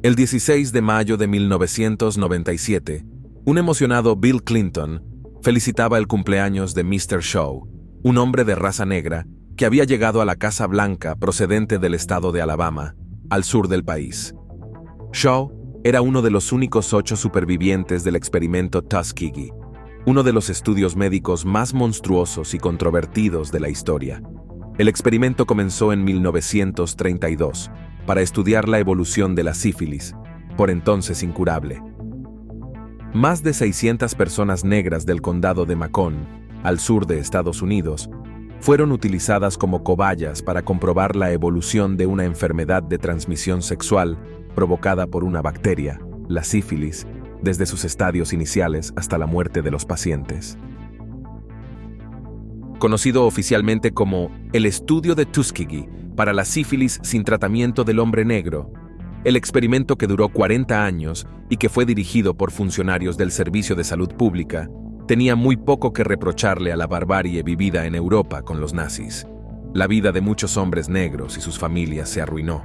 El 16 de mayo de 1997, un emocionado Bill Clinton felicitaba el cumpleaños de Mr. Shaw, un hombre de raza negra que había llegado a la Casa Blanca procedente del estado de Alabama, al sur del país. Shaw era uno de los únicos 8 supervivientes del experimento Tuskegee, uno de los estudios médicos más monstruosos y controvertidos de la historia. El experimento comenzó en 1932 para estudiar la evolución de la sífilis, por entonces incurable. Más de 600 personas negras del condado de Macon, al sur de Estados Unidos, fueron utilizadas como cobayas para comprobar la evolución de una enfermedad de transmisión sexual provocada por una bacteria, la sífilis, desde sus estadios iniciales hasta la muerte de los pacientes. Conocido oficialmente como el estudio de Tuskegee para la sífilis sin tratamiento del hombre negro, el experimento que duró 40 años y que fue dirigido por funcionarios del Servicio de Salud Pública, tenía muy poco que reprocharle a la barbarie vivida en Europa con los nazis. La vida de muchos hombres negros y sus familias se arruinó.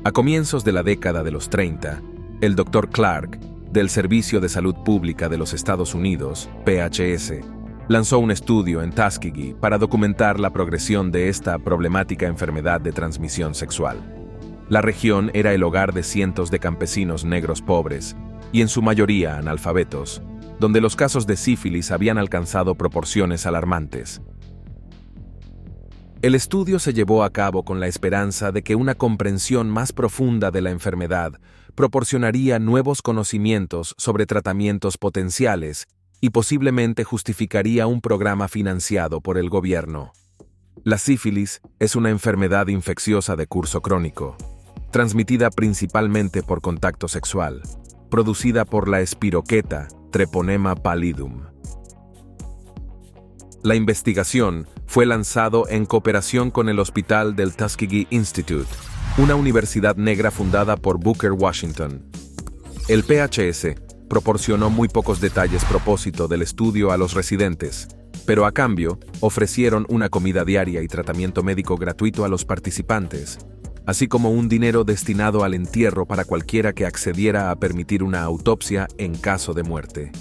A comienzos de la década de los 30, el Dr. Clark, del Servicio de Salud Pública de los Estados Unidos, PHS, lanzó un estudio en Tuskegee para documentar la progresión de esta problemática enfermedad de transmisión sexual. La región era el hogar de cientos de campesinos negros pobres, y en su mayoría analfabetos, donde los casos de sífilis habían alcanzado proporciones alarmantes. El estudio se llevó a cabo con la esperanza de que una comprensión más profunda de la enfermedad proporcionaría nuevos conocimientos sobre tratamientos potenciales y posiblemente justificaría un programa financiado por el gobierno. La sífilis es una enfermedad infecciosa de curso crónico, transmitida principalmente por contacto sexual, producida por la espiroqueta Treponema pallidum. La investigación fue lanzado en cooperación con el Hospital del Tuskegee Institute, una universidad negra fundada por Booker Washington. El PHS proporcionó muy pocos detalles propósito del estudio a los residentes, pero a cambio ofrecieron una comida diaria y tratamiento médico gratuito a los participantes, así como un dinero destinado al entierro para cualquiera que accediera a permitir una autopsia en caso de muerte.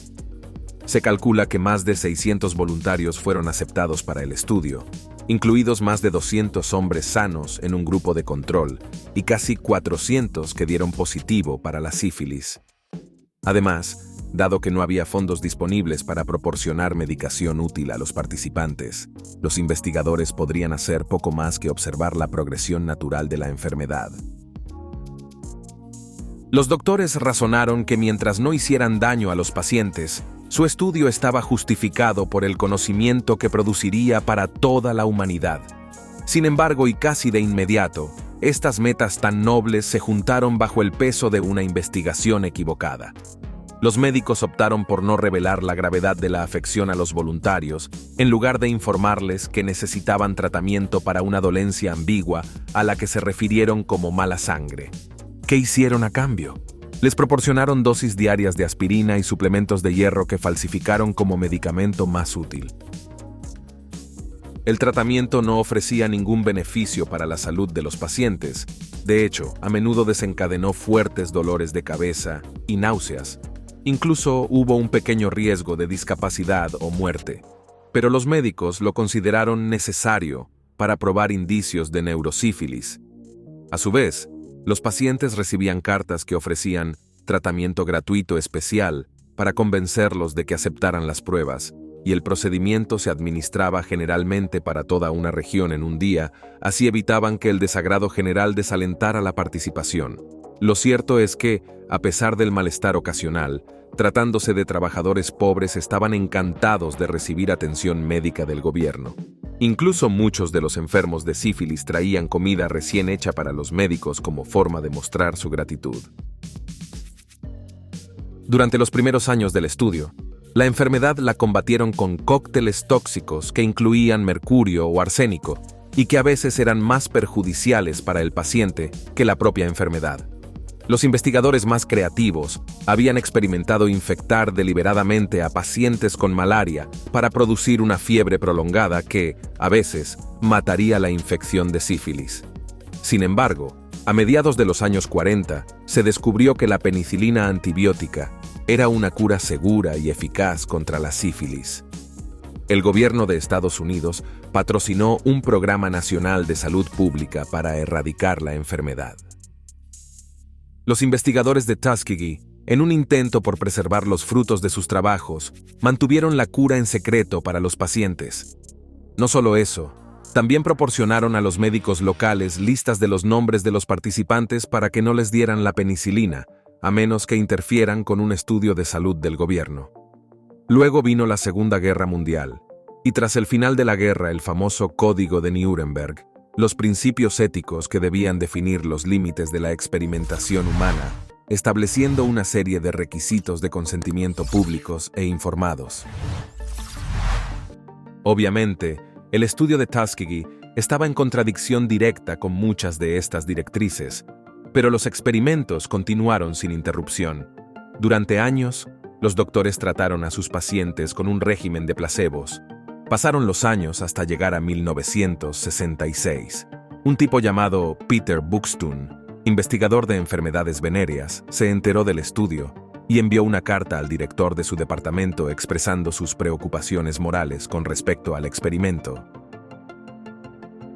Se calcula que más de 600 voluntarios fueron aceptados para el estudio, incluidos más de 200 hombres sanos en un grupo de control y casi 400 que dieron positivo para la sífilis. Además, dado que no había fondos disponibles para proporcionar medicación útil a los participantes, los investigadores podrían hacer poco más que observar la progresión natural de la enfermedad. Los doctores razonaron que mientras no hicieran daño a los pacientes, su estudio estaba justificado por el conocimiento que produciría para toda la humanidad. Sin embargo, y casi de inmediato, estas metas tan nobles se juntaron bajo el peso de una investigación equivocada. Los médicos optaron por no revelar la gravedad de la afección a los voluntarios, en lugar de informarles que necesitaban tratamiento para una dolencia ambigua a la que se refirieron como mala sangre. ¿Qué hicieron a cambio? Les proporcionaron dosis diarias de aspirina y suplementos de hierro que falsificaron como medicamento más útil. El tratamiento no ofrecía ningún beneficio para la salud de los pacientes. De hecho, a menudo desencadenó fuertes dolores de cabeza y náuseas. Incluso hubo un pequeño riesgo de discapacidad o muerte. Pero los médicos lo consideraron necesario para probar indicios de neurosífilis. A su vez, los pacientes recibían cartas que ofrecían tratamiento gratuito especial para convencerlos de que aceptaran las pruebas, y el procedimiento se administraba generalmente para toda una región en un día, así evitaban que el desagrado general desalentara la participación. Lo cierto es que, a pesar del malestar ocasional, tratándose de trabajadores pobres, estaban encantados de recibir atención médica del gobierno. Incluso muchos de los enfermos de sífilis traían comida recién hecha para los médicos como forma de mostrar su gratitud. Durante los primeros años del estudio, la enfermedad la combatieron con cócteles tóxicos que incluían mercurio o arsénico y que a veces eran más perjudiciales para el paciente que la propia enfermedad. Los investigadores más creativos habían experimentado infectar deliberadamente a pacientes con malaria para producir una fiebre prolongada que, a veces, mataría la infección de sífilis. Sin embargo, A mediados de los años 40, se descubrió que la penicilina antibiótica era una cura segura y eficaz contra la sífilis. El gobierno de Estados Unidos patrocinó un programa nacional de salud pública para erradicar la enfermedad. Los investigadores de Tuskegee, en un intento por preservar los frutos de sus trabajos, mantuvieron la cura en secreto para los pacientes. No solo eso, también proporcionaron a los médicos locales listas de los nombres de los participantes para que no les dieran la penicilina, a menos que interfieran con un estudio de salud del gobierno. Luego vino la Segunda Guerra Mundial, y tras el final de la guerra el famoso Código de Nuremberg, los principios éticos que debían definir los límites de la experimentación humana, estableciendo una serie de requisitos de consentimiento públicos e informados. Obviamente, el estudio de Tuskegee estaba en contradicción directa con muchas de estas directrices, pero los experimentos continuaron sin interrupción. Durante años, los doctores trataron a sus pacientes con un régimen de placebos. Pasaron los años hasta llegar a 1966. Un tipo llamado Peter Buxton, investigador de enfermedades venéreas, se enteró del estudio y envió una carta al director de su departamento expresando sus preocupaciones morales con respecto al experimento.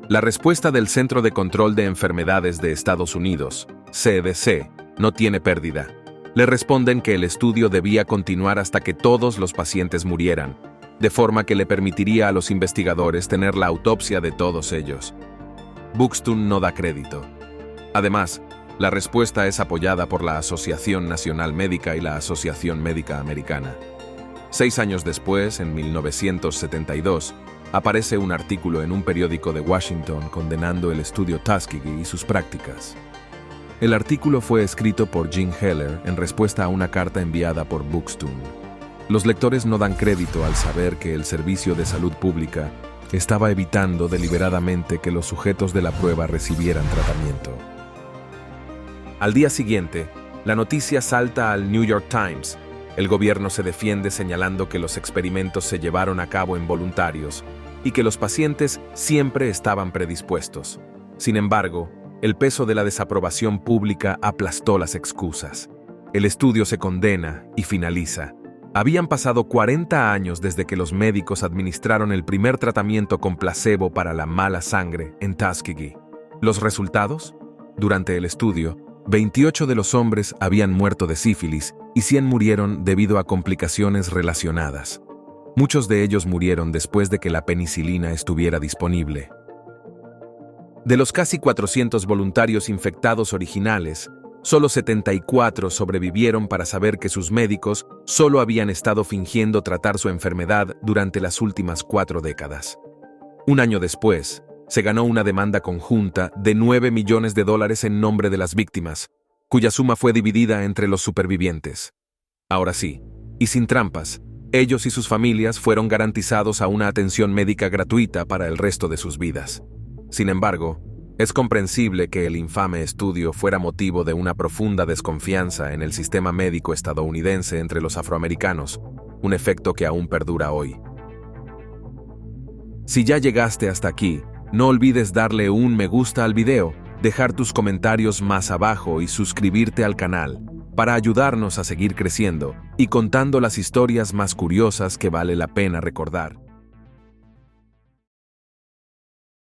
La respuesta del Centro de Control de Enfermedades de Estados Unidos, CDC, no tiene pérdida. Le responden que el estudio debía continuar hasta que todos los pacientes murieran, de forma que le permitiría a los investigadores tener la autopsia de todos ellos. Buxton no da crédito. Además, la respuesta es apoyada por la Asociación Nacional Médica y la Asociación Médica Americana. 6 años después, en 1972, aparece un artículo en un periódico de Washington condenando el estudio Tuskegee y sus prácticas. El artículo fue escrito por Jean Heller en respuesta a una carta enviada por Buxton. Los lectores no dan crédito al saber que el Servicio de Salud Pública estaba evitando deliberadamente que los sujetos de la prueba recibieran tratamiento. Al día siguiente, la noticia salta al New York Times. El gobierno se defiende señalando que los experimentos se llevaron a cabo en voluntarios y que los pacientes siempre estaban predispuestos. Sin embargo, el peso de la desaprobación pública aplastó las excusas. El estudio se condena y finaliza. Habían pasado 40 años desde que los médicos administraron el primer tratamiento con placebo para la mala sangre en Tuskegee. ¿Los resultados? Durante el estudio, 28 de los hombres habían muerto de sífilis y 100 murieron debido a complicaciones relacionadas. Muchos de ellos murieron después de que la penicilina estuviera disponible. De los casi 400 voluntarios infectados originales, solo 74 sobrevivieron para saber que sus médicos solo habían estado fingiendo tratar su enfermedad durante las últimas 4 décadas. Un año después, se ganó una demanda conjunta de $9 millones en nombre de las víctimas, cuya suma fue dividida entre los supervivientes. Ahora sí, y sin trampas, ellos y sus familias fueron garantizados a una atención médica gratuita para el resto de sus vidas. Sin embargo, es comprensible que el infame estudio fuera motivo de una profunda desconfianza en el sistema médico estadounidense entre los afroamericanos, un efecto que aún perdura hoy. Si ya llegaste hasta aquí, no olvides darle un me gusta al video, dejar tus comentarios más abajo y suscribirte al canal para ayudarnos a seguir creciendo y contando las historias más curiosas que vale la pena recordar.